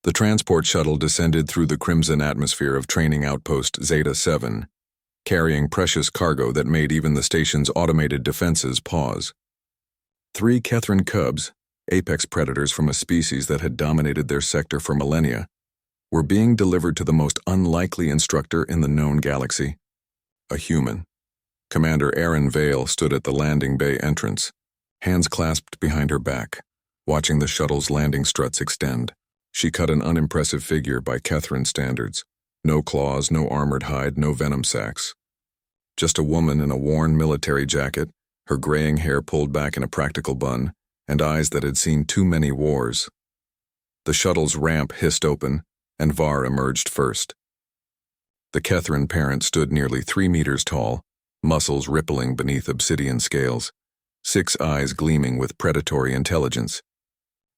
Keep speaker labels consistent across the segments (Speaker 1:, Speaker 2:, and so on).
Speaker 1: The transport shuttle descended through the crimson atmosphere of Training Outpost Zeta-7, carrying precious cargo that made even the station's automated defenses pause. 3 Kethran cubs, apex predators from a species that had dominated their sector for millennia, were being delivered to the most unlikely instructor in the known galaxy, a human. Commander Erin Vale stood at the landing bay entrance, hands clasped behind her back, watching the shuttle's landing struts extend. She cut an unimpressive figure by Kethran standards. No claws, no armored hide, no venom sacs. Just a woman in a worn military jacket, her graying hair pulled back in a practical bun, and eyes that had seen too many wars. The shuttle's ramp hissed open, and Var emerged first. The Kethran parent stood nearly 3 meters tall, muscles rippling beneath obsidian scales, 6 eyes gleaming with predatory intelligence.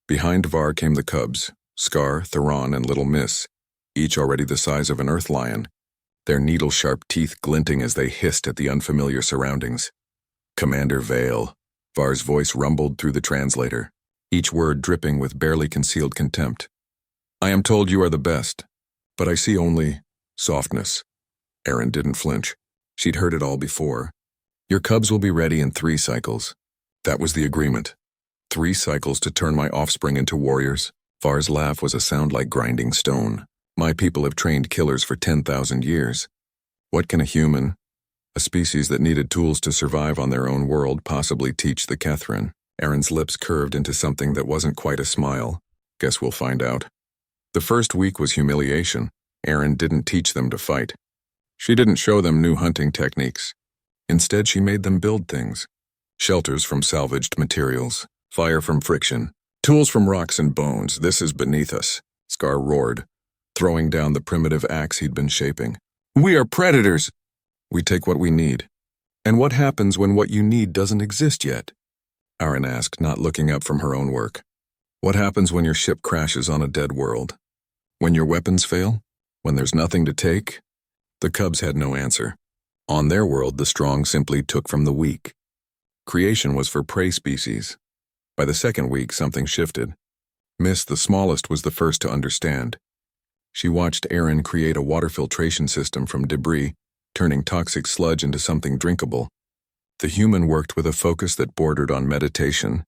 Speaker 1: Behind Var came the cubs, Scar, Theron, and Little Miss, each already the size of an earth lion, their needle-sharp teeth glinting as they hissed at the unfamiliar surroundings. Commander Vale, Var's voice rumbled through the translator, each word dripping with barely concealed contempt. I am told you are the best, but I see only softness. Erin didn't flinch. She'd heard it all before. Your cubs will be ready in 3 cycles. That was the agreement. 3 cycles to turn my offspring into warriors. Var's laugh was a sound like grinding stone. My people have trained killers for 10,000 years. What can a human, a species that needed tools to survive on their own world, possibly teach the Kethran? Erin's lips curved into something that wasn't quite a smile. Guess we'll find out. The first week was humiliation. Erin didn't teach them to fight. She didn't show them new hunting techniques. Instead, she made them build things. Shelters from salvaged materials, fire from friction, tools from rocks and bones. This is beneath us, Scar roared, throwing down the primitive axe he'd been shaping. We are predators! We take what we need. And what happens when what you need doesn't exist yet? Erin asked, not looking up from her own work. What happens when your ship crashes on a dead world? When your weapons fail? When there's nothing to take? The cubs had no answer. On their world, the strong simply took from the weak. Creation was for prey species. By the second week, something shifted. Miss, the smallest, was the first to understand. She watched Erin create a water filtration system from debris, turning toxic sludge into something drinkable. The human worked with a focus that bordered on meditation,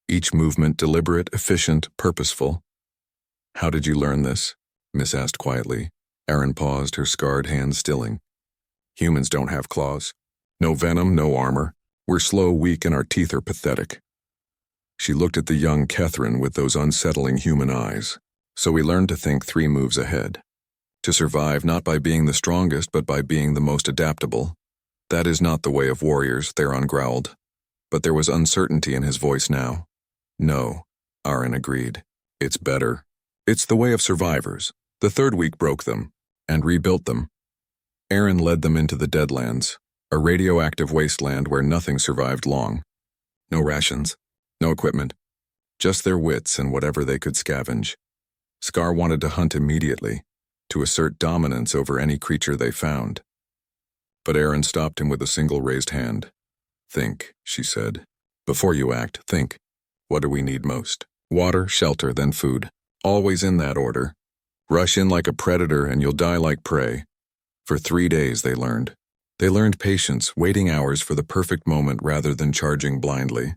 Speaker 1: each movement deliberate, efficient, purposeful. How did you learn this? Miss asked quietly. Erin paused, her scarred hands stilling. Humans don't have claws. No venom, no armor. We're slow, weak, and our teeth are pathetic. She looked at the young Kethran with those unsettling human eyes. So we learned to think 3 moves ahead. To survive not by being the strongest, but by being the most adaptable. That is not the way of warriors, Theron growled. But there was uncertainty in his voice now. No, Erin agreed. It's better. It's the way of survivors. The 3rd week broke them, and rebuilt them. Erin led them into the Deadlands, a radioactive wasteland where nothing survived long. No rations, no equipment, just their wits and whatever they could scavenge. Scar wanted to hunt immediately, to assert dominance over any creature they found. But Erin stopped him with a single raised hand. Think, she said. Before you act, think. What do we need most? Water, shelter, then food. Always in that order. Rush in like a predator and you'll die like prey. For 3 days, they learned. They learned patience, waiting hours for the perfect moment rather than charging blindly.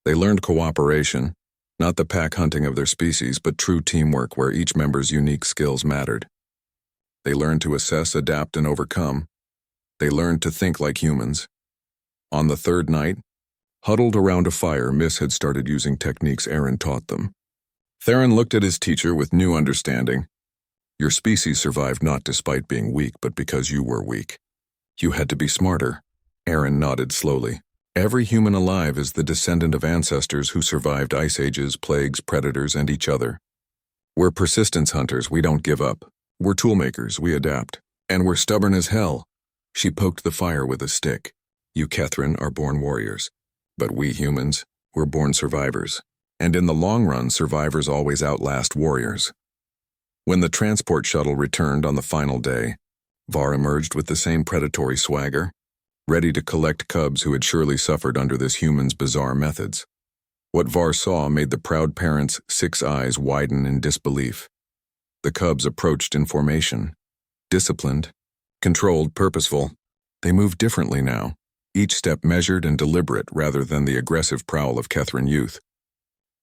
Speaker 1: They learned cooperation, not the pack hunting of their species, but true teamwork where each member's unique skills mattered. They learned to assess, adapt, and overcome. They learned to think like humans. On the 3rd night, huddled around a fire, Miss had started using techniques Erin taught them. Theron looked at his teacher with new understanding. Your species survived not despite being weak, but because you were weak. You had to be smarter. Erin nodded slowly. Every human alive is the descendant of ancestors who survived ice ages, plagues, predators, and each other. We're persistence hunters, we don't give up. We're toolmakers, we adapt. And we're stubborn as hell. She poked the fire with a stick. You Kethran are born warriors. But we humans, we're born survivors. And in the long run, survivors always outlast warriors. When the transport shuttle returned on the final day, Var emerged with the same predatory swagger, ready to collect cubs who had surely suffered under this human's bizarre methods. What Var saw made the proud parents' 6 eyes widen in disbelief. The cubs approached in formation. Disciplined, controlled, purposeful. They moved differently now, each step measured and deliberate rather than the aggressive prowl of Kethrin youth.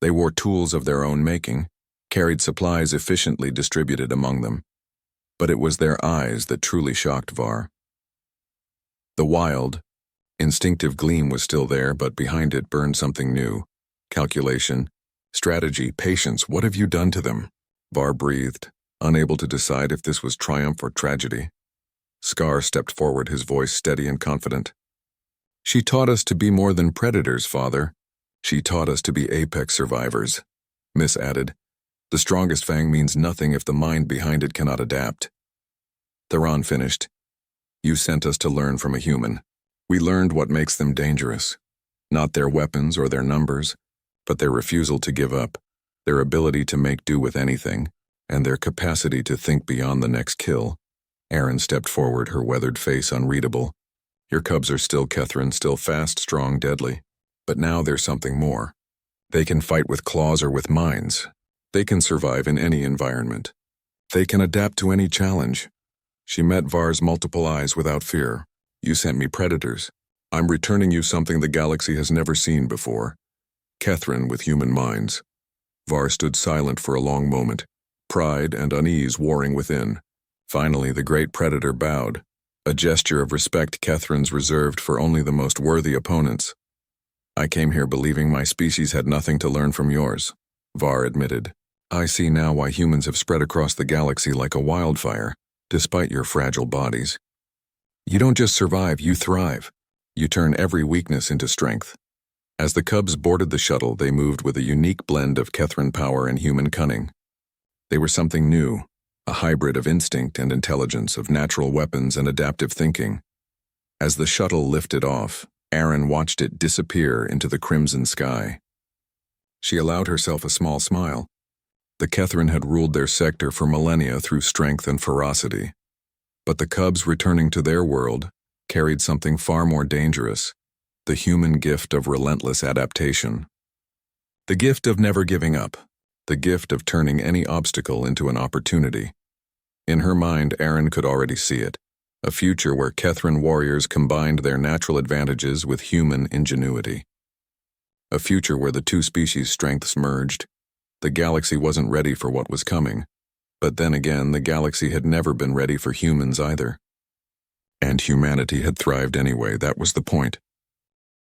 Speaker 1: They wore tools of their own making, carried supplies efficiently distributed among them. But it was their eyes that truly shocked Var. The wild, instinctive gleam was still there, but behind it burned something new. Calculation, strategy, patience. What have you done to them? Var breathed, unable to decide if this was triumph or tragedy. Scar stepped forward, his voice steady and confident. She taught us to be more than predators, Father. She taught us to be apex survivors. Miss added, the strongest fang means nothing if the mind behind it cannot adapt. Theron finished. You sent us to learn from a human. We learned what makes them dangerous. Not their weapons or their numbers, but their refusal to give up, their ability to make do with anything, and their capacity to think beyond the next kill. Erin stepped forward, her weathered face unreadable. Your cubs are still Kethrin, still fast, strong, deadly. But now there's something more. They can fight with claws or with minds. They can survive in any environment. They can adapt to any challenge. She met Var's multiple eyes without fear. You sent me predators. I'm returning you something the galaxy has never seen before. Kethrin with human minds. Var stood silent for a long moment, pride and unease warring within. Finally, the great predator bowed, a gesture of respect Kethrin's reserved for only the most worthy opponents. I came here believing my species had nothing to learn from yours, Var admitted. I see now why humans have spread across the galaxy like a wildfire, despite your fragile bodies. You don't just survive, you thrive. You turn every weakness into strength. As the cubs boarded the shuttle, they moved with a unique blend of Kethrin power and human cunning. They were something new, a hybrid of instinct and intelligence, of natural weapons and adaptive thinking. As the shuttle lifted off, Erin watched it disappear into the crimson sky. She allowed herself a small smile. The Kethrin had ruled their sector for millennia through strength and ferocity. But the cubs returning to their world carried something far more dangerous, the human gift of relentless adaptation. The gift of never giving up, the gift of turning any obstacle into an opportunity. In her mind, Erin could already see it, a future where Kethrin warriors combined their natural advantages with human ingenuity. A future where the two species' strengths merged. The galaxy wasn't ready for what was coming, but then again, the galaxy had never been ready for humans either. And humanity had thrived anyway, that was the point.